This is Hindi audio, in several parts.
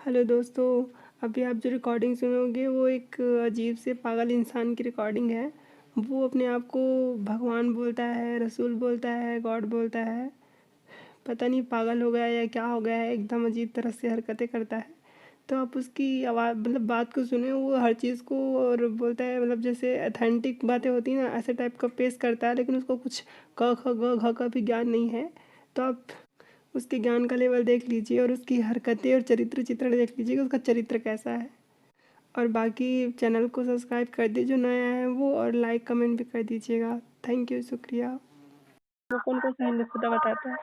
हेलो दोस्तों। अभी आप जो रिकॉर्डिंग सुनोगे वो एक अजीब से पागल इंसान की रिकॉर्डिंग है। वो अपने आप को भगवान बोलता है, रसूल बोलता है, गॉड बोलता है। पता नहीं पागल हो गया है या क्या हो गया है, एकदम अजीब तरह से हरकतें करता है। तो आप उसकी आवाज़ मतलब बात को सुने, वो हर चीज़ को और बोलता है, मतलब जैसे अथेंटिक बातें होती हैं ना, ऐसे टाइप का पेश करता है, लेकिन उसको कुछ क ख ग घ का भी ज्ञान नहीं है। तो आप उसके ज्ञान का लेवल देख लीजिए और उसकी हरकतें और चरित्र चित्रण देख लीजिए कि उसका चरित्र कैसा है। और बाकी चैनल को सब्सक्राइब कर दीजिए जो नया है वो, और लाइक कमेंट भी कर दीजिएगा। थैंक यू, शुक्रिया। वो कौन कौन सा हिंदी खुदा बताता है।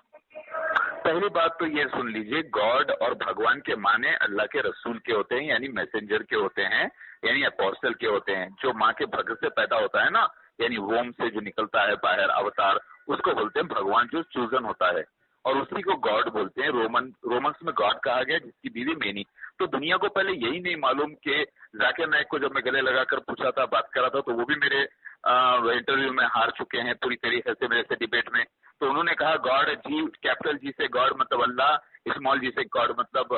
पहली बात तो ये सुन लीजिए, गॉड और भगवान के माने अल्लाह के रसूल के होते हैं, यानी मैसेंजर के होते हैं, यानी अपोस्टल के होते हैं। जो माँ के भग से पैदा होता है ना, यानी वोम से जो निकलता है बाहर अवतार, उसको बोलते हैं भगवान, जो चूजन होता है, और उसी को गॉड बोलते हैं। रोमन्स में गॉड कहा गया, जिसकी बीवी मेनी। तो दुनिया को पहले यही नहीं मालूम कि जाकिर नाइक को जब मैं गले लगाकर पूछा था, बात करा था, तो वो भी मेरे इंटरव्यू में हार चुके हैं पूरी तरीके से मेरे से डिबेट में। तो उन्होंने कहा गॉड, जी कैपिटल जी से गॉड मतलब अल्लाह, स्मॉल जी से गॉड मतलब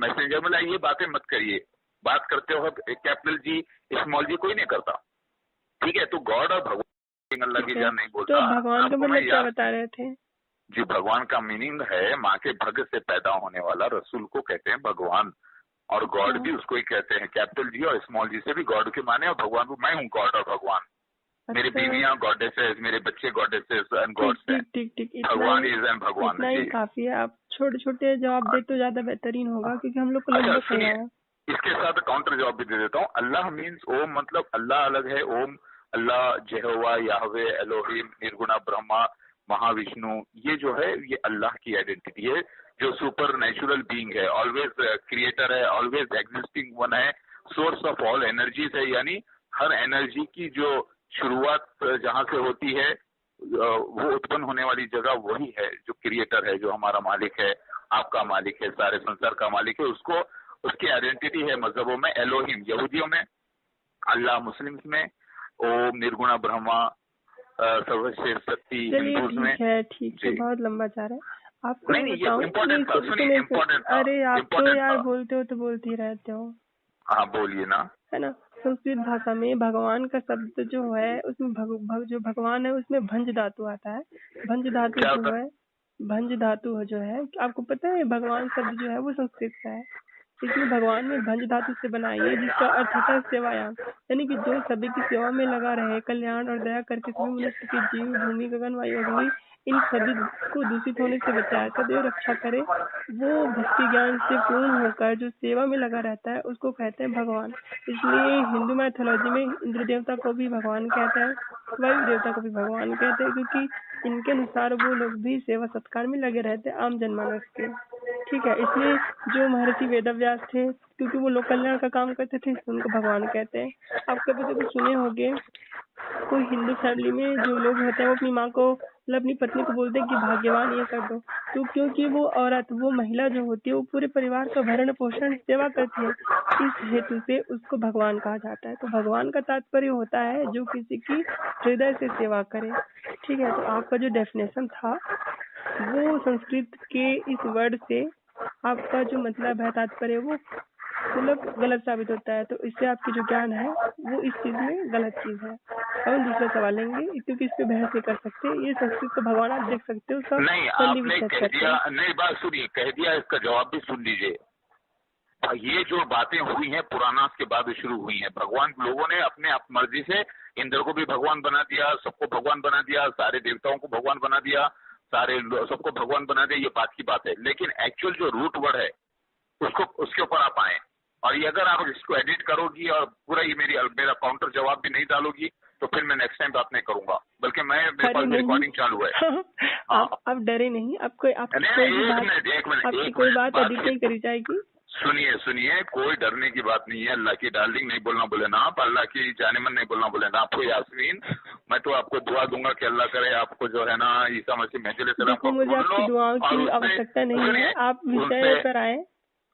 मैसेंजर। मतलब ये बातें मत करिए, बात करते हो कैपिटल जी स्मॉल जी कोई नहीं करता, ठीक है। तो गॉड और भगवान अल्लाह की ठीक है, जान नहीं तो बोलता। भगवान का आपको मैं मतलब क्या याद, बता रहे थे। जी भगवान का मीनिंग है माँ के भग से पैदा होने वाला, रसूल को कहते हैं भगवान। और अच्छा गॉड भी उसको ही कहते हैं, कैपिटल जी और स्मॉल जी से भी गॉड के माने, और भगवान को मैं हूँ गॉड और भगवान। मेरी अच्छा। बीवियां गॉडेसेस, मेरे बच्चे गॉडेसेस एंड ठीक गॉड्स हैं। ठीक ठीक ठीक, इतना भगवान ही, इज एंड भगवान इतना है ही जी। काफ़ी है। आप छोटे छोटे जवाब दे तो ज़्यादा बेहतरीन होगा, क्योंकि हम लोग को अच्छा लंबा चलना सुनिए, है। इसके साथ काउंटर जवाब भी दे देता हूँ। अल्लाह मीन्स ओम, मतलब अल्लाह अलग है। Om Allah, Jehovah, Yahweh, Elohim, Nirguna Brahma, Mahavishnu, ये जो है ये अल्लाह की आइडेंटिटी है, जो सुपर नेचुरल बीइंग है, ऑलवेज क्रिएटर है, ऑलवेज एग्जिस्टिंग वन है, सोर्स ऑफ ऑल एनर्जीज है। यानी हर एनर्जी की जो शुरुआत जहाँ से होती है, वो उत्पन्न होने वाली जगह वही है, जो क्रिएटर है, जो हमारा मालिक है, आपका मालिक है, सारे संसार का मालिक है। उसको, उसकी आइडेंटिटी है मजहबों में एलोहिम, यहूदियों में अल्लाह, मुस्लिम्स में ओम, निर्गुणा ब्रह्मा, सर्वश्रेष्ठ शक्ति, चलिए हिंदूज में। ठीक है, ठीक है, जी बहुत लंबा जा रहा है। आपको नहीं मैं नहीं, ये बताऊं, नहीं इम्पोर्टेंट था, सुनिए सुने, इम्पोर्टेंट था, अरे आप तो इम्पोर्टेंट यार था। बोलते हो तो बोलते ही रहते हो, हाँ बोलिए ना। है ना। संस्कृत भाषा में भगवान का शब्द जो है उसमें जो भगवान है उसमें भंज धातु आता है। भंज धातु क्या जो होता है, भंज धातु जो है, आपको पता है भगवान शब्द जो है वो संस्कृत का है। इसलिए भगवान में भंज धातु से बनाई है, जिसका अर्थ होता है सेवायान। यानी कि जो सभी की सेवा में लगा रहे, कल्याण और दया करके सभी मनुष्य के जीव, भूमि, गगन, वायु, अग्नि, इन सभी को दूषित होने से बचाए, सदैव रक्षा करे, वो भक्ति ज्ञान से पूर्ण होकर जो सेवा में लगा रहता है उसको कहते हैं भगवान। इसलिए हिंदू मैथोलॉजी में इंद्र देवता को भी भगवान कहते हैं, वायु देवता को भी भगवान कहते हैं, क्योंकि इनके अनुसार वो लोग भी सेवा सत्कार में लगे रहते हैं आम जनमानस के। ठीक है, इसलिए जो महर्षि वेदव्यास थे, क्योंकि वो लोक कल्याण का काम करते थे, इसलिए उनको भगवान कहते हैं। आप कभी कभी सुने होंगे, कोई हिंदू फैमिली में जो लोग होते हैं वो अपनी माँ को, मतलब अपनी पत्नी को बोलते हैं कि भाग्यवान ये कर दो। तो क्योंकि वो औरत, वो महिला जो होती है वो पूरे परिवार का भरण पोषण सेवा करती है, इस हेतु से उसको भगवान कहा जाता है। तो भगवान का तात्पर्य होता है जो किसी की हृदय से सेवा करे। ठीक है, तो आपका जो डेफिनेशन था वो संस्कृत के इस वर्ड से आपका जो मतलब है, तात्पर्य, वो मतलब गलत साबित होता है। तो इससे आपकी जो ज्ञान है वो इस चीज में गलत चीज है। अब हम दूसरा सवाल लेंगे, क्योंकि इस पे बहस नहीं कर सकते। ये संस्कृत का भगवान आप देख सकते हो, सब नहीं, सैंडी आपने विच्छेद कह करते दिया, हैं। नहीं बात सुनिए, कह दिया, इसका जवाब भी सुन लीजिए। ये जो बातें हुई हैं पुराना के बाद शुरू हुई हैं। भगवान, लोगों ने अपने आप मर्जी से इंद्र को भी भगवान बना दिया, सबको भगवान बना दिया, सारे देवताओं को भगवान बना दिया, सारे सबको भगवान बना दिया, ये बात की बात है। लेकिन एक्चुअल जो रूट वर्ड है उसको, उसके ऊपर आप आए। और ये अगर आप इसको एडिट करोगी और पूरा ये मेरा काउंटर जवाब भी नहीं डालोगी, तो फिर मैं नेक्स्ट टाइम बात नहीं करूंगा। बल्कि मेरे अरे पास भी नहीं, रिकॉर्डिंग चालू है। हाँ, आप डरे नहीं, आपको आपकी नहीं कोई भी नहीं, एक बात, मिनट एक मिनट आपकी एक कोई मिनट, बात बात एडिट नहीं करी जाएगी। सुनिए सुनिए, कोई डरने की बात नहीं है। अल्लाह की डार्लिंग नहीं बोलना बोले ना आप, अल्लाह की जानेमन नहीं बोलना बोले ना आपको यास्मीन। मैं तो आपको दुआ दूंगा कि अल्लाह करे आपको जो है ना ईसा मसीह महदी अलैहिस्सलाम देखिए, को मुझे ढूंढ लो, आपकी दुआओं और की उससे, आवश्यकता नहीं है, सुनिए, आप उनसे विषय पर आए।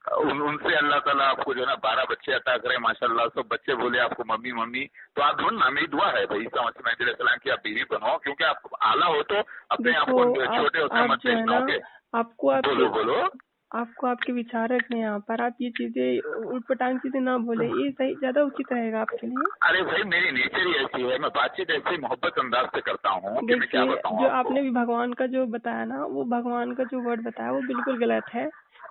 उनसे अल्लाह ताला आपको जो है ना 12 बच्चे अता करे, माशाल्लाह। सब बच्चे बोले आपको मम्मी मम्मी, तो आप ढूंढना, मेरी दुआ है भाई ईसा मसीह महदी अलैहिस्सलाम की आप बीवी बनाओ, क्योंकि आप आला हो तो अपने आप देखो, को छोटे होते आप मत जो है देखना। ना, ओके, आपको आपके, बोलो बोलो। आपको आपके विचार रखने हैं यहाँ पर। आप ये चीजें उटपटांग चीजें ना बोले, ये सही ज्यादा उचित रहेगा आपके लिए। अरे भाई मेरी नेचर ही ऐसी है, मैं बातचीत ऐसे मोहब्बत अंदाज से करता हूँ कि मैं क्या देखिए, बताऊँ जो आपको। आपने भी भगवान का जो बताया ना, वो भगवान का जो वर्ड बताया वो बिल्कुल गलत है।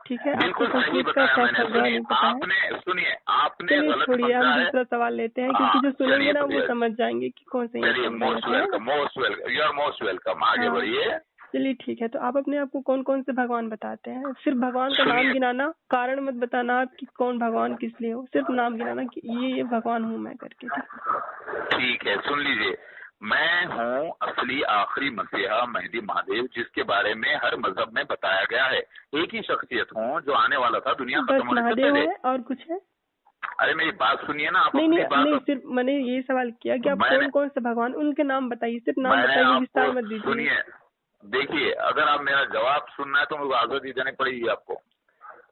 ठीक है, आपको बिल्कुल सही संस्कृत का बताया मैंने। शब्द नहीं पता है। सुनिए आपने चलिए गलत छोड़िए, समझा हम है। दूसरा सवाल लेते हैं, क्योंकि जो सुनेंगे चलिए ना वो भैया, समझ जाएंगे कि कौन सही है चलिए कौन मोस्ट गलत है। Welcome, you are most welcome, आगे हाँ, बढ़िए। चलिए ठीक है। तो आप अपने आप को कौन कौन से भगवान बताते हैं? सिर्फ भगवान का नाम सुनिए, गिनाना, कारण मत बताना आप कि कौन भगवान किस लिए हो, सिर्फ नाम गिनाना कि ये भगवान हूँ मैं करके। ठीक है, सुन लीजिए। मैं हूँ असली आखिरी मसीहा मेहदी महादेव, जिसके बारे में हर मजहब में बताया गया है। एक ही शख्सियत हूँ जो आने वाला था दुनिया खत्म बस होने से महादेव पहले। है और कुछ है? अरे मेरी बात सुनिए ना, आप नहीं अपनी नहीं बात। नहीं, सिर्फ मैंने ये सवाल किया कि आप मैंने कौन कौन से भगवान, उनके नाम बताइए, सिर्फ नाम मैंने बताइए, आपको, विस्तार मत दीजिए। सुनिए, देखिए, अगर आप मेरा जवाब सुनना है तो मुझे आजादी देनी पड़ेगी आपको।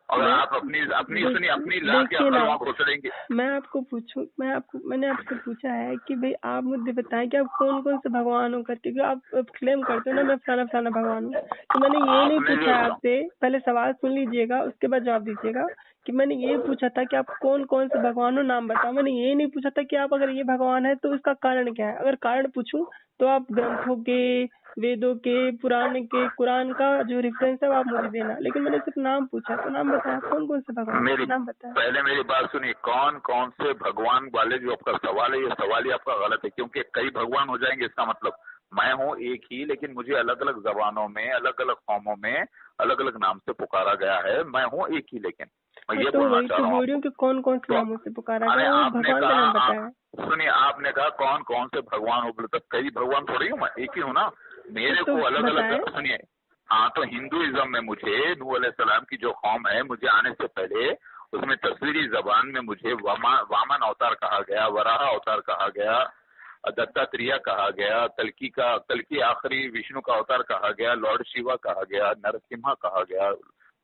अगर आप अपनी सुनिए, अपनी ला के देखिए अकल ना, वहाँ घोषणेंगे। मैंने आपसे पूछा है कि भाई आप मुझे बताएं कि आप कौन कौन से भगवान हो करके, क्योंकि आप क्लेम करते हो ना मैं फलाना फलाना भगवान हूँ। तो मैंने ये नहीं आपने पूछा जो है आपसे, पहले सवाल सुन लीजिएगा उसके बाद जवाब दीजिएगा, कि मैंने ये पूछा था कि आप कौन कौन से भगवान हो नाम बताओ। मैंने ये नहीं पूछा था कि आप अगर ये भगवान है तो उसका कारण क्या है। अगर कारण पूछूं तो आप ग्रंथों के, वेदों के, पुराण के, कुरान का जो रेफरेंस है वो आप मुझे देना। लेकिन मैंने सिर्फ नाम पूछा, तो नाम बताया कौन कौन से भगवान, नाम बताया। पहले मेरी बात सुनिए, कौन कौन से भगवान वाले जो आपका सवाल है, ये सवाल ही आपका गलत है, क्योंकि कई भगवान हो जाएंगे इसका मतलब मैं हूँ एक ही, लेकिन मुझे अलग अलग जबानों में, अलग अलग कौमों में अलग अलग नाम से पुकारा गया है। मैं हूँ एक ही, लेकिन मैं ये तो बोलना वही चाह तो रहा हूँ बोल रही हूँ कि कौन कौन से तो नामों से पुकारा अरे गया, वो आपने भगवान का नाम बताया। सुनिए, आपने कहा कौन कौन से भगवान हो, बोले तो कई भगवान थोड़ी हूँ मैं, एक ही हूँ ना। मेरे तो को अलग बताएं। अलग, सुनिए, हाँ, तो हिंदुइज्म में मुझे नूह अलैहिस्सलाम की जो कौम है, मुझे आने से पहले उसमें तस्वीरी जबान में मुझे वामन अवतार कहा गया, वराह अवतार कहा गया, दत्तात्रेय कहा गया, कल्कि आखिरी विष्णु का अवतार कहा गया, लॉर्ड शिवा कहा गया, नरसिम्हा कहा गया,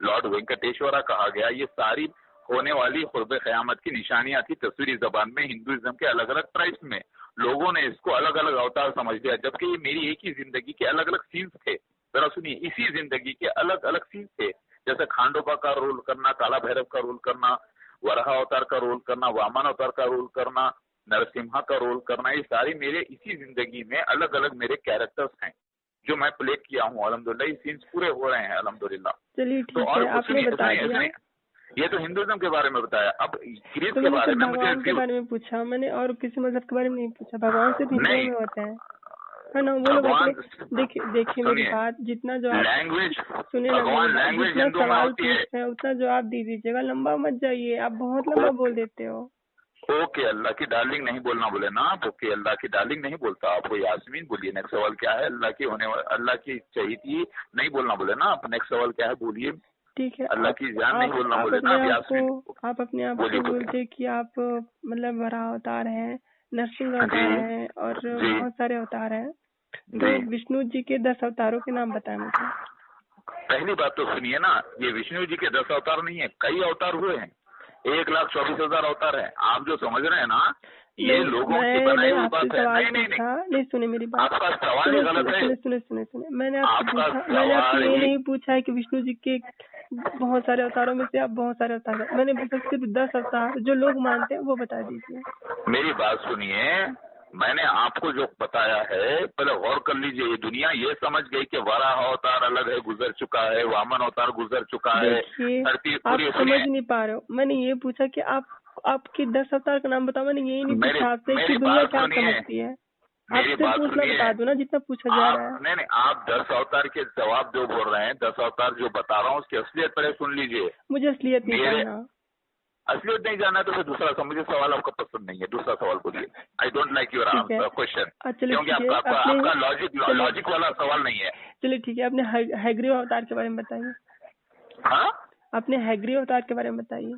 लॉर्ड वेंकटेश्वरा कहा गया। ये सारी होने वाली खुर्ब क़यामत की निशानियां थी तस्वीरी जबान में। हिंदुइज्म के अलग अलग ट्राइब्स में लोगों ने इसको अलग अलग अवतार समझ लिया, जबकि ये मेरी एक ही जिंदगी के अलग अलग सीन्स थे। जरा सुनिए, इसी जिंदगी के अलग अलग सीन्स थे, जैसे खांडोबा का रोल करना, काला भैरव का रोल करना, वराह अवतार का रोल करना, वामन अवतार का रोल करना, नरसिम्हा का रोल करना। ये सारी मेरे इसी जिंदगी में अलग अलग मेरे कैरेक्टर्स हैं जो मैं प्ले किया हूँ। अल्हम्दुलिल्लाह ये सीन्स पूरे हो रहे हैं अल्हम्दुलिल्लाह। चलिए तो ठीक है, आपने बता दिया। ये तो हिंदुइज्म के बारे में बताया। अब ग्रीस तो के मैंने बारे सिर्फ में भगवान के बारे में पूछा, मैंने और किसी मजहब के बारे में नहीं पूछा। भगवान सिर्फ हिंदुओं में होते हैं, है ना, वो लोग अपने। देखिए मेरी बात, जितना जो आप लैंग्वेज, सुने ना, भगवान लैंग्वेज जितना हिंदू में सवाल होती है। पूछते हैं उतना जवाब दे दीजिएगा, लंबा मत जाइए, आप बहुत लंबा बोल देते हो। ओके, अल्लाह की डार्लिंग नहीं बोलना बोले ना आप। ओके, अल्लाह की डार्लिंग नहीं बोलता आपको, यास्मीन बोलिए। नेक्स्ट सवाल क्या है? अल्लाह की अल्लाह की चाहिए नहीं बोलना बोले ना आप। नेक्स्ट सवाल क्या है, बोलिए। ठीक है, अल्लाह की जान नहीं बोलना बोले ना आप, यास्मीन। आप अपने आप को बोलते कि आप मतलब वराह अवतार हैं, नरसिंह अवतार हैं और बहुत सारे अवतार हैं। तो विष्णु जी के 10 अवतारों के नाम बताएं मुझे। पहली बात तो सुनिए ना, ये विष्णु जी के 10 अवतार नहीं है, कई अवतार हुए हैं। 1,24,000 अवतार है। आप जो समझ रहे हैं ना, ये लोगों की बनाई हुई बात है। नहीं, सुने मेरी बात। आपका सवाल ही गलत है। सुने। मैंने आपसे ये नहीं पूछा है कि विष्णु जी के बहुत सारे अवतारों में से आप बहुत सारे अवतार हैं। मैंने बस सिर्फ 10 अवतार जो लोग मानते हैं वो बता दीजिए। मेरी बात सुनिए, मैंने आपको जो बताया है, पहले गौर कर लीजिए। ये दुनिया ये समझ गई कि वराह अवतार अलग है, गुजर चुका है, वामन अवतार गुजर चुका है। आप समझ नहीं पा रहे हो। मैंने ये पूछा कि आपके 10 अवतार का नाम बताओ। मैंने यही नहीं पूछा आपसे कि दुनिया क्या समझती है। आप सिर्फ पूछना बता दो ना, जितना पूछा जा रहा है। नहीं, आप 10 अवतार के जवाब जो बोल रहे हैं, 10 अवतार जो बता रहा हूँ उसकी असलियत पहले सुन लीजिए। मुझे असलियत नहीं जानना। असलियत नहीं जानना तो फिर दूसरा मुझे सवाल आपका पसंद नहीं है, दूसरा सवाल बोलिए। I don't like your question, क्योंकि आपका लॉजिक वाला सवाल नहीं है। चलिए ठीक है, अपने हैग्रीव अवतार के बारे में बताइए। हाँ, अपने हैग्रीव अवतार के बारे में बताइए।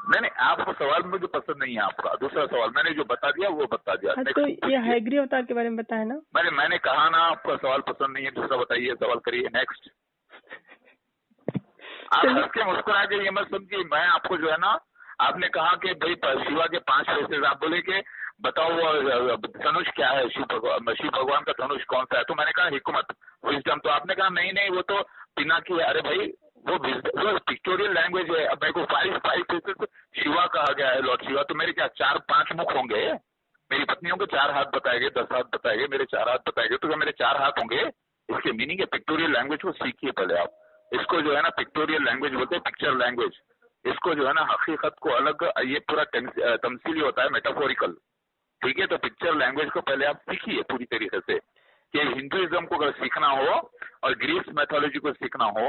नहीं, आपको सवाल मुझे पसंद नहीं है आपका। दूसरा सवाल मैंने जो बता दिया वो बता दिया। तो ये हैग्रीव अवतार के बारे में बताया ना। मैंने कहा ना, आपका सवाल पसंद नहीं है, दूसरा बताइए, सवाल करिए। नेक्स्ट। आप हंस के मुस्कुरा के ये मत समझिए। मैं आपको जो है ना, आपने कहा कि भाई शिवा के 5 फेसेस, आप बोले कि बताओ धनुष क्या है, शिव भगवान का धनुष कौन सा है। तो मैंने कहा हिकमत, विजडम। तो आपने कहा नहीं वो तो पिनाकी है। अरे भाई, वो पिक्टोरियल लैंग्वेज है। अब मेरे को 5 शिवा कहा गया है, लॉर्ड शिवा, तो मेरे क्या 4-5 मुख होंगे? मेरी पत्नियों को 4 हाथ बताए गए, 10 हाथ बताए गए, मेरे 4 हाथ बताए गए, तो क्या मेरे 4 हाथ होंगे? इसके मीनिंग है पिक्टोरियल लैंग्वेज को सीखिए पहले आप। इसको जो है ना पिक्टोरियल लैंग्वेज बोलते हैं, पिक्चर लैंग्वेज। इसको जो है ना हकीकत को अलग, ये पूरा तमसीली होता है, मेटाफोरिकल, ठीक है। तो पिक्चर लैंग्वेज को पहले आप सीखिए पूरी तरीके से, कि हिंदुइज्म को अगर सीखना हो और ग्रीस मैथोलॉजी को सीखना हो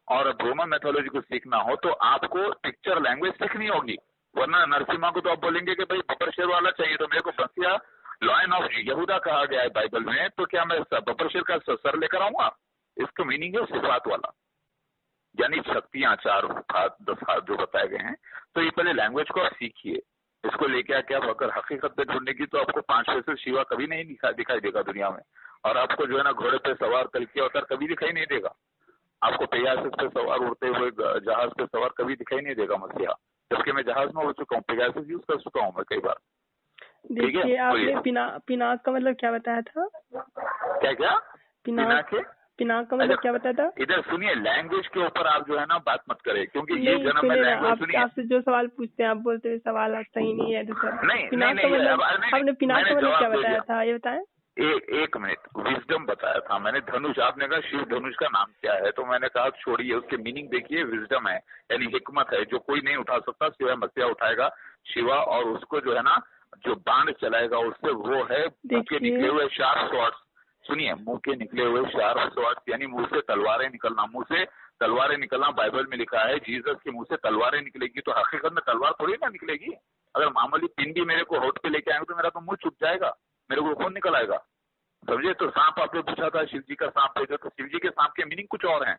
और रोमन मैथोलॉजी को सीखना हो तो आपको पिक्चर लैंग्वेज सीखनी होगी। वरना नरसिम्हा को तो आप बोलेंगे कि भाई बब्बर शेर वाला चाहिए, तो मेरे को मसीहा लॉयन ऑफ यहूदा कहा गया है बाइबल में, तो क्या मैं बब्बर शेर का सर लेकर आऊंगा? इसका मीनिंग है सिफात वाला, यानी शक्तियां 4 हाथ 10 हाथ जो बताए गए हैं। तो ये पहले लैंग्वेज को आप सीखिए, इसको लेके आके आप अगर हकीकत पे ढूंढने की तो आपको 5 पैसे शिवा कभी नहीं दिखाई देगा दुनिया में। और आपको जो है ना घोड़े पे सवार कल्कि अवतार कभी दिखाई नहीं देगा। आपको पेगासस पे सवार उड़ते हुए जहाज पे सवार कभी दिखाई नहीं देगा मसीहा, जबकि मैं जहाज में उड़ चुका हूँ, पेगासस यूज कर चुका हूँ मैं कई बार। देखिए आपने पिनाक का मतलब क्या बताया था? क्या पिनाक का मतलब क्या बताया था? इधर सुनिए, लैंग्वेज के ऊपर आप जो है ना बात मत करें, क्योंकि ये जन्म में लैंग्वेज सुनिए। आपसे जो सवाल पूछते हैं आप बोलते हैं सवाल सही नहीं है, तो सर नहीं, आपने पिनाक का मतलब क्या बताया था ये बताएं? एक मिनट, विजडम बताया था मैंने। धनुष, आपने कहा शिव धनुष का नाम क्या है, तो मैंने कहा छोड़िए, उसके मीनिंग देखिए, विजडम है यानी हिकमत है, जो कोई नहीं उठा सकता सिवाय मसीहा उठाएगा, शिवा। और उसको जो है ना जो बाण चलाएगा उससे वो है मुंह के निकले हुए शार्प स्वॉर्ड्स। सुनिए, मुंह के निकले हुए शार्प स्वॉर्ड्स यानी मुंह से तलवारें निकलना। मुंह से तलवारें निकलना बाइबल में लिखा है, जीसस के मुंह से तलवारें निकलेगी, तो हकीकत में तलवार थोड़ी ना निकलेगी। अगर मामूली पिंडी मेरे को होठ पे लेके आएंगे तो मेरा तो मुंह चुप जाएगा, मेरे को खून निकल आएगा, समझे। तो सांप आपने पूछा था, शिव जी का सांप भेजो, तो शिव जी के सांप के मीनिंग कुछ और है,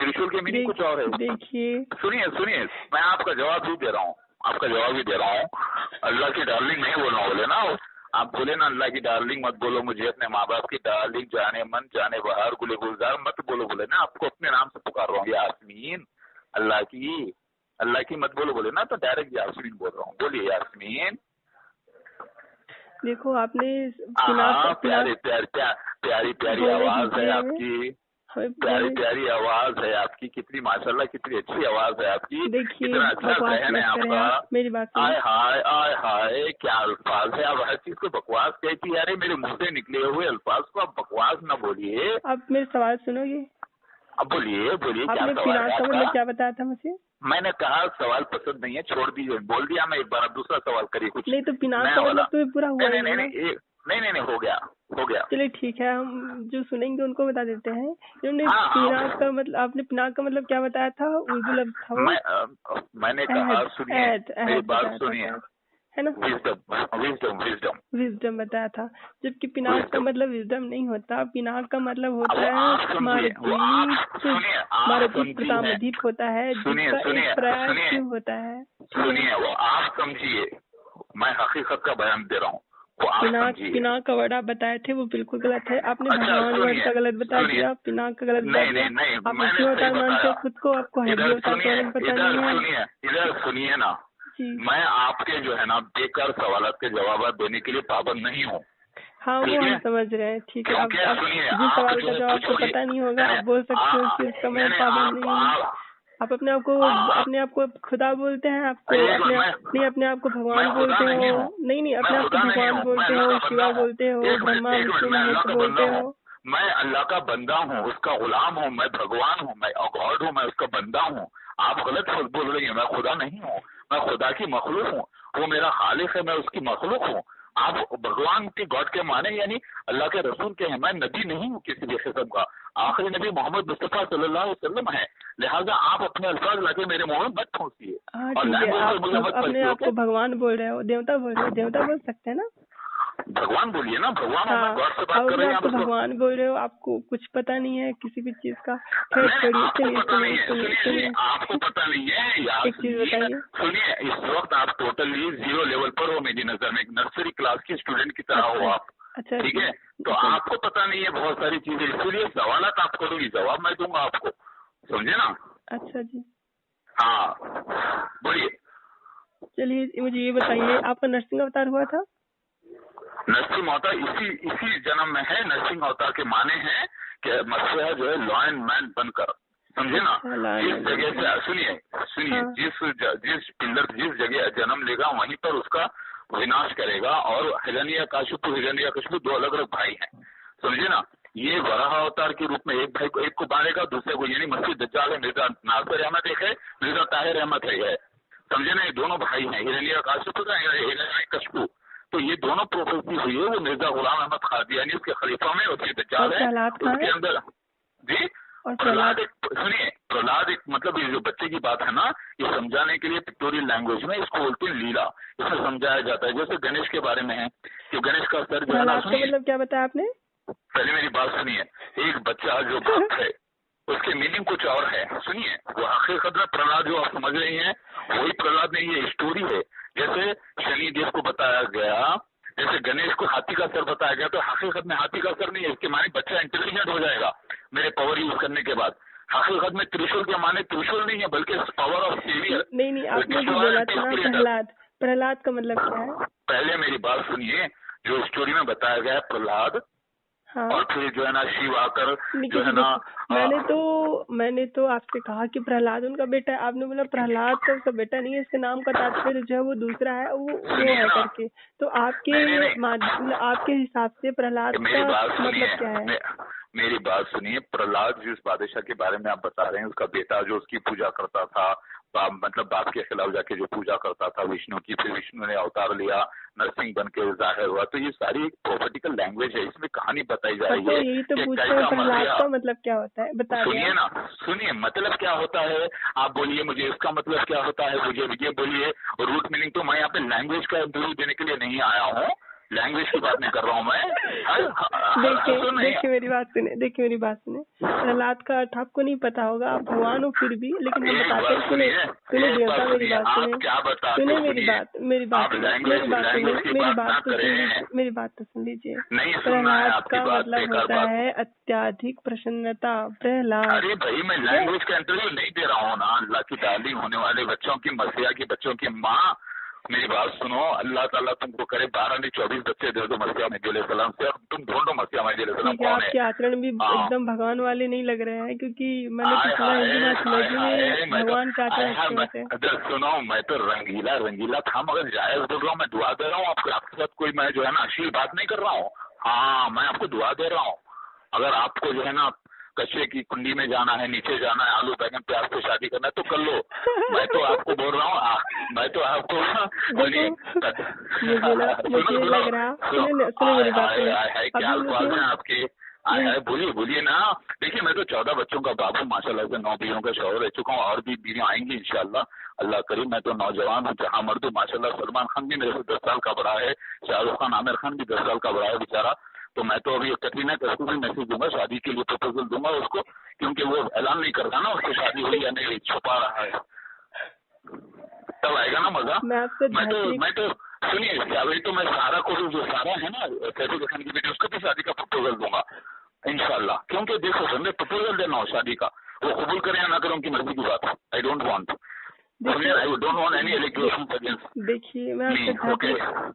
त्रिशूल के मीनिंग कुछ और है। देखिए सुनिए, मैं आपका जवाब भी दे रहा हूँ, अल्लाह की डार्लिंग नहीं बोलना, बोले ना आप, बोले ना अल्लाह की डार्लिंग मत बोलो मुझे, अपने माँ बाप की डार्लिंग, जाने मन जाने बाहर गुले गुलजार मत बोलो, बोले ना आपको अपने नाम से पुकार रहा हूँ, यास्मीन, अल्लाह की मत बोलो, बोले ना, तो डायरेक्ट यास्मीन बोल रहा हूँ, बोलिए यास्मीन। देखो आपने प्यारी आवाज है आपकी, प्यारी आवाज है आपकी, कितनी माशाल्लाह, कितनी अच्छी आवाज है आपकी, कितना अच्छा सहन है आपका। मेरी बात आय हाय क्या अल्फाज है, आप हर चीज को बकवास कहती है। मेरे मुंह से निकले हुए अल्फाज को आप बकवास न बोलिए। आप मेरे सवाल सुनोगे? अब बोलिए क्या आपने सवाल है आपका? क्या बताया था मुझे? मैंने कहा सवाल पसंद नहीं है, छोड़ दीजिए, बोल दिया मैं एक बार, अब दूसरा सवाल करिए कुछ। नहीं तो पिनाक का मतलब तो पूरा हुआ नहीं, हो गया। चलिए ठीक है, हम जो सुनेंगे उनको बता देते हैं। पिनाक का मतलब, आपने पिनाक का मतलब क्या बताया था? उर्दू लफ्ज था मैंने कहा, सुनिए मेरी बात सुनिए, है ना, विजडम बताया था, जबकि पिनाक का मतलब विजडम नहीं होता। पिनाक का मतलब होता है मारजीत प्रतामजीत होता है, जिसका प्रयास होता है। सुनिए, वो आप समझिए, मैं हकीकत का बयान दे रहा हूँ। पिनाक का वर्ड आप बताए थे वो बिल्कुल गलत है। आपने भगवान वर्ड का गलत बता दिया, पिनाक का गलत बता दिया। आप क्यों मानते हो खुद को? आपको हैवी पता नहीं है। इधर सुनिए ना, मैं आपके जो है ना बेकार सवालात के जवाब देने के लिए पाबंद नहीं हूँ। हाँ, वो हम समझ रहे हैं, ठीक है। जिस सवाल का जवाब आपको पता नहीं होगा आप बोल सकते हो, उस चीज का मैं पाबंद नहीं हूँ। आप अपने आप को खुदा बोलते हैं, अपने आप को भगवान बोलते हो। नहीं, अपने आप को भगवान बोलते हो, शिवा बोलते हो, ब्रह्मा विष्णु महेश बोलते हो। मैं अल्लाह का बंदा हूँ, उसका गुलाम हूँ, मैं भगवान हूँ, मैं गॉड हूँ, मैं उसका बंदा हूँ। आप गलत बोल रही हैं, मैं खुदा नहीं हूँ, मैं खुदा की मखलूक हूँ, वो मेरा खालिक है, मैं उसकी मखलूक हूँ। आप भगवान के गॉड के माने यानी अल्लाह के रसूल के हैं, मैं नबी नहीं हूँ किसी भी किस्म का। आखिरी नबी मोहम्मद मुस्तफा सल्लल्लाहु अलैहि वसल्लम है, लिहाजा आप अपने अल्फाज लाके मेरे मुंह में मत पहुंचिए। आप अपने आप को भगवान बोल रहे हो, देवता बोल रहे हो, देवता बोल सकते हैं ना? भगवान बोलिए ना, भगवान। हाँ, गॉड से बात कर रहे हैं आप भगवान बोल रहे हो, आपको कुछ पता नहीं है किसी भी चीज का। चलिए, आपको पता नहीं है, एक चीज बताइए। सुनिए, इस वक्त आप टोटली 0 लेवल पर हो मेरी नजर में, एक नर्सरी क्लास की स्टूडेंट की तरह हो आप। अच्छा, ठीक है, तो आपको पता नहीं है बहुत सारी चीजें, इसलिए सवाल आप करोगी, जवाब मैं दूंगा आपको, समझे ना? अच्छा जी, हाँ बोलिए। चलिए मुझे ये बताइए, आपका नरसिंह अवतार हुआ था? नरसिंह अवतार इसी जन्म में है। नरसिंह अवतार के माने हैं कि मसीहा जो है लॉयन मैन बनकर, समझे ना। ला जिस इलाहा जगह इल्लल्लाह। से सुनिए हाँ जिस जगह जन्म लेगा वहीं पर उसका विनाश करेगा। और हिरण्यकशिपु दो अलग अलग भाई हैं, समझे ना। ये वराह अवतार के रूप में एक को मारेगा, दूसरे को, यानी मसीह दज्जाल है, मिर्जा नासिर अहमद एक है, मिर्जा ताहिर अहमद है, समझे ना। ये दोनों भाई हैं, हिरण्यकशिपु का हिरण्यकशिपु। तो ये दोनों प्रोफेसी हुई है, वो मिर्जा गुलाम अहमद कादियानी उसके खलीफा में, उसके दज्जाल है उसके अंदर जी। और प्रहलाद सुनिए, प्रहलाद एक मतलब ये जो बच्चे की बात है ना, ये समझाने के लिए पिक्टोरियल लैंग्वेज में इसको बोलते हैं लीला, इसमें समझाया जाता है। जैसे गणेश के बारे में है कि गणेश का सर जो है ना, सुनिए मतलब क्या बताया आपने? पहले मेरी बात सुनिए। एक बच्चा जो भक्त है उसके मीनिंग कुछ और है, सुनिए। वो हकीकत में प्रहलाद जो आप समझ रही हैं वही प्रहलाद नहीं, ये स्टोरी है। जैसे शनिदेव को बताया गया, जैसे गणेश को हाथी का सर बताया गया, तो हकीकत में हाथी का सर नहीं है, इसके माने बच्चा इंटेलिजेंट हो जाएगा मेरे पावर यूज करने के बाद। हकीकत में त्रिशूल के माने त्रिशूल नहीं है, बल्कि पावर ऑफ सेवियर। नहीं आपने जो बोला था ना प्रहलाद का मतलब क्या है? पहले मेरी बात सुनिए। जो स्टोरी में बताया गया है प्रहलाद, हाँ। और फिर जो है ना शिव आकर जो है ना, मैंने तो आपसे कहा कि प्रहलाद उनका बेटा है, आपने बोला प्रहलाद तो उसका बेटा नहीं है, इसके नाम का तात्पर्य जो है वो दूसरा है, वो है करके। तो आपके हिसाब से प्रहलाद का मतलब क्या है? मेरी बात सुनिए। प्रहलाद जिस बादशाह के बारे में आप बता रहे हैं, उसका बेटा जो उसकी पूजा करता था, मतलब बाप के खिलाफ जाके जो पूजा करता था विष्णु की, फिर विष्णु ने अवतार लिया, नरसिंह बन के जाहिर हुआ। तो ये सारी एक प्रोफेटिकल लैंग्वेज है, इसमें कहानी बताई जा रही है। यही तो पूछते हैं, प्रहलाद का मतलब क्या होता है बता सुनिए ना, सुनिए मतलब क्या होता है आप बोलिए, मुझे इसका मतलब क्या होता है मुझे ये बोलिए। रूट मीनिंग तो मैं यहाँ पे लैंग्वेज का इंटरव्यू देने के लिए नहीं आया हूँ, लैंग्वेज की बात नहीं कर रहा हूँ मैं। देखिए मेरी बात सुने। प्रहलाद का अर्थ आपको नहीं पता होगा, आप भगवान हो फिर भी, लेकिन हम बताते हैं। सुने देवता, मेरी बात सुने, मेरी बात तो सुन लीजिए। प्रहलाद का मतलब होता है अत्याधिक प्रसन्नता। प्रहलाद, अरे भाई मैं लैंग्वेज का इंटरव्यू नहीं दे रहा हूँ ना, अल्लाह की डार्लिंग होने वाले बच्चों की, मसीहा की बच्चों की माँ, मेरी बात सुनो। अल्लाह ताला तुमको करे 12 नहीं 24 बच्चे दे दो मसीहा में सलाम से, और तुम ढूंढो मसीहा में सलाम कौन है। आपके आचरण भी एकदम भगवान वाले नहीं लग रहे हैं, क्योंकि मैंने तो सुना है भगवान का आचरण। सुनो, मैं तो रंगीला था, मगर जायज बोल रहा हूँ, मैं दुआ दे रहा हूँ आपके साथ कोई मैं जो है ना अश्लील बात नहीं कर रहा हूँ। हाँ, मैं आपको दुआ दे रहा हूँ। अगर आपको जो है ना कचरे की कुंडी में जाना है, नीचे जाना है, आलू बैगन प्याज से शादी करना है तो कर लो। मैं तो आपको बोल रहा हूँ, मैं तो आपको मुझे लग रहा, सुनिए मेरी बात, क्या अल्फाज है आपके, बोलिए ना। देखिए मैं तो 14 बच्चों का बाबू माशाल्लाह से, 9 बीवियों का शौहर रह चुका हूँ, और भी बीवियां आएंगी इंशाल्लाह, अल्लाह करीम। मैं तो नौजवान हूँ, जहाँ मर्द माशाल्लाह। सलमान खान भी मेरे से 10 साल का बड़ा है, शाहरुख खान, आमिर खान भी 10 साल का बड़ा है बेचारा। तो मैं तो अभी कटरीना कैफ को भी मैसेज दूंगा, शादी के लिए प्रपोजल दूंगा उसको, क्योंकि वो ऐलान नहीं करता ना उसकी शादी हुई या नहीं, छुपा रहा है। तब आएगा ना मजा। मैं तो सुनिए, अभी तो मैं सारा को जो सारा है ना सैफ खान की बेटी, उसको भी शादी का प्रपोजल दूंगा इंशाल्लाह। क्योंकि देखो हमने प्रपोजल देना हो शादी का, वो कबूल करें या ना करें उनकी मर्जी की बात है। आई डोंट वांट देखिए मैं आपसे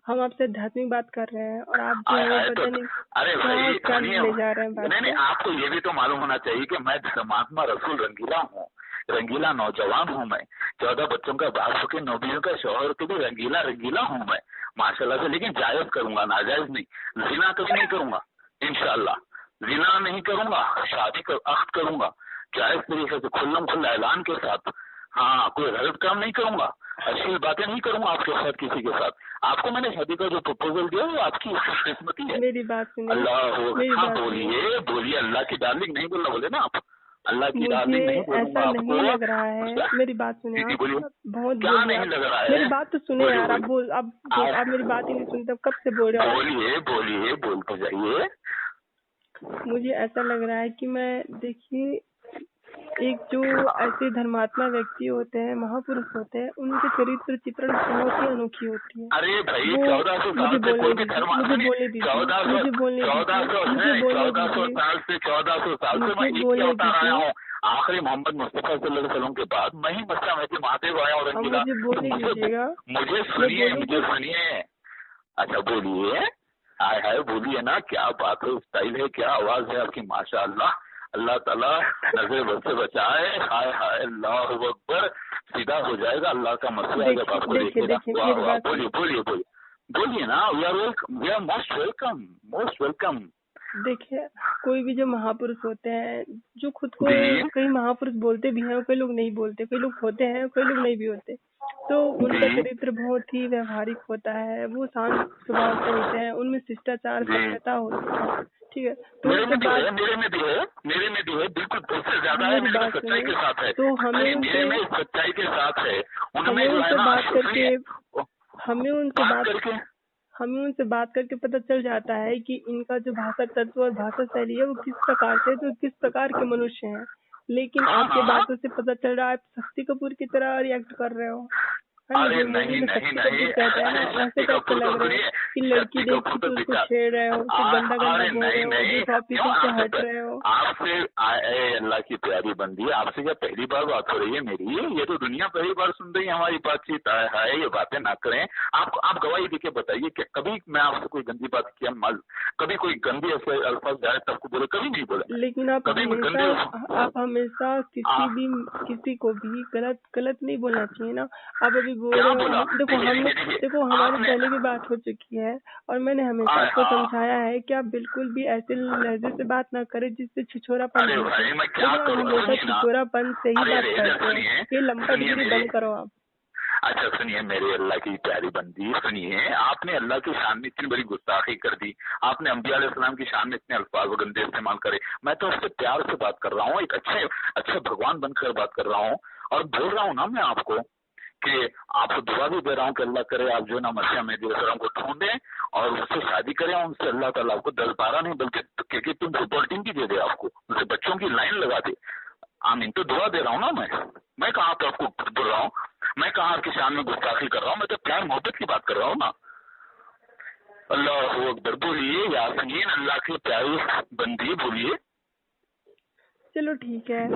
हम आपसे आध्यात्मिक बात कर रहे हैं, और आप जो है पता नहीं अरे भाई क्या ले जा रहे हैं। नहीं, आपको ये भी तो मालूम होना चाहिए कि मैं धर्मात्मा रसूल रंगीला हूँ, रंगीला नौजवान हूँ मैं, 14 बच्चों का बाप होकर 9 बीवियों का शौहर तो भी रंगीला हूँ मैं माशाल्लाह से। लेकिन जायज करूंगा, नाजायज नहीं। जिना कभी नहीं करूंगा इंशाल्लाह, जिना नहीं करूंगा, शादी अख्त करूंगा जायज तरीके से, खुल्ला ऐलान के साथ। हाँ, कोई गलत काम नहीं करूंगा, अच्छी बातें नहीं करूंगा आपके साथ किसी के साथ। आपको मैंने शादी का जो प्रपोजल दिया वो आपकी किस्मती है। मेरी बात सुनिए, अल्लाह, हाँ बोलिए अल्लाह की डार्लिंग नहीं बोलना, बोले ना आप अल्लाह की डार्लिंग नहीं बोलूंगा आपको। नहीं लग रहा है, मेरी बात सुनिए, बहुत क्या नहीं लग रहा है, मेरी बात तो सुने यार। आप मेरी बात ही नहीं सुनते, कब से बोल रहे हो। बोलिए बोलते जाइए। मुझे ऐसा लग रहा है कि मैं, देखिए एक जो ऐसे धर्मात्मा व्यक्ति होते हैं, महापुरुष होते हैं, उनके चरित्र चित्रण बहुत ही अनोखी होती है। अरे भाई 1400 साल से कोई भी धर्म, 1400 साल से 1400 साल से मैं एक ही अवतार आया हूँ, आखिरी मोहम्मद मुस्तफा सल्लल्लाहु अलैहि वसल्लम के बाद मैं ही मक्का में महादेव आया और मुझे सुनिए। अच्छा बोलिए, हाय बोलिए ना, क्या बात है, स्टाइल है, क्या आवाज है आपकी माशाअल्लाह। अल्लाह ताला नजर बद से बचाए। हाय हाय अल्लाह अकबर, सीधा हो जाएगा अल्लाह का मसला जब आपको देखेगा। वाह वाह, बोलिए बोलिए बोलिए बोलिए ना। We are welcome, we are most welcome, most welcome. देखिए, कोई भी जो महापुरुष होते हैं, जो खुद को जी कई महापुरुष बोलते भी हैं और कई लोग नहीं बोलते, कई लोग होते हैं कई लोग नहीं भी होते, तो उनका जी चरित्र बहुत ही व्यवहारिक होता है, वो शांत स्वभाव से होते हैं, उनमें शिष्टाचार जी, सभ्यता होती है। ठीक है, तो मेरे उनसे में भी बात है, मेरे में भी है, मेरे में भी है, बिल्कुल उससे ज्यादा है, मेरी मेरे में बात सच्चाई के सुनिए। साथ है। तो हमें नहीं, मेरे में उनसे सच्चाई के साथ है, उनमें हमें जो है उनसे ना, बात करके सुनिए, हमें उनसे बात बात करके। हमें उनसे बात करके पता चल जाता है कि इनका जो भाषा तत्व और भाषा शैली है वो किस प्रकार से, तो किस प्रकार के मनुष्य हैं। लेकिन हाँ आपके हाँ, बातों से पता चल रहा है आप शक्ति कपूर की तरह रिएक्ट कर रहे हो, है ना। अरे जो मूवी नहीं में नहीं शक्ति नहीं, कपूर कहते हैं ना, अरे वैसे शक्ति टाइप के कपूर तो लग रहे हो सुनिए, कि लड़की शक्ति देखी कपूर तो तो उसको दिखा। छेड़ रहे हो, उससे गंदा गंदा अरे बोल रहे नहीं हो, नहीं, जिस क्यों ऑफिसर से हट आपसे रहे हो। आपसे अल्लाह की प्यारी बंदी, आपसे क्या पहली बार बात हो रही है मेरी? ये तो दुनिया पहली बार सुन रही है हमारी बातचीत। है, ये बातें ना करें। आप गवाही देके बताइए कि कभी मैं आपसे कोई गंदी बात किया, कभी कोई गंदी ऐसे अल्फाज जाए तब को बोले? कभी नहीं बोला मैं। लेकिन कभी मैं गंदे आप हमेशा किसी को भी गलत नहीं बोलना चाहिए ना। आप अभी बोल क्या रहे हो, बोला? देखो हमारी आपने पहले भी बात हो चुकी है और मैंने हमेशा आपको समझाया है कि आप बिल्कुल भी ऐसे लहजे से बात ना करें जिससे छिछोरापन अरे झलके। भाई मैं क्या लेकिन आप करूँ, हमेशा सुनिए ना। छिछोरापन से ही अरे बात इधर करते हो। सुनिए, ये सुनिए लंपटगिरी मेरे। बंद करो आप। अच्छा सुनिए मेरे अल्लाह की प्यारी बंदी, सुनिए, आपने अल्लाह की शान में इतनी बड़ी गुस्ताखी कर दी। आपने अंबिया अलैहिस्सलाम की शान में इतने अल्फाज गंदे इस्तेमाल करे। मैं तो उससे प्यार से बात कर रहा हूँ, एक अच्छे भगवान बनकर बात कर रहा हूँ, और बोल रहा हूँ ना मैं आपको कि आपको दुआ भी दे रहा हूँ कि अल्लाह करे आप जो ना मसीह में को ढूंढे और उससे शादी करें। उनसे अल्लाह ताला आपको 10-12 नहीं बल्कि क्रिकेट टीम, फुटबॉल टीम की दे दे, आपको उनसे बच्चों की लाइन लगा दे। आमीन। तो दुआ दे रहा हूँ ना मैं कहाँ पे आपको बोल रहा हूँ, मैं कहाँ आपकी शान में गुस्ताखी कर रहा हूँ, मैं तो प्यार मोहब्बत की बात कर रहा हूँ ना। अल्लाह अकबर, बोलिए यासीन, अल्लाह की प्यारी बंदी, बोलिए। चलो ठीक है।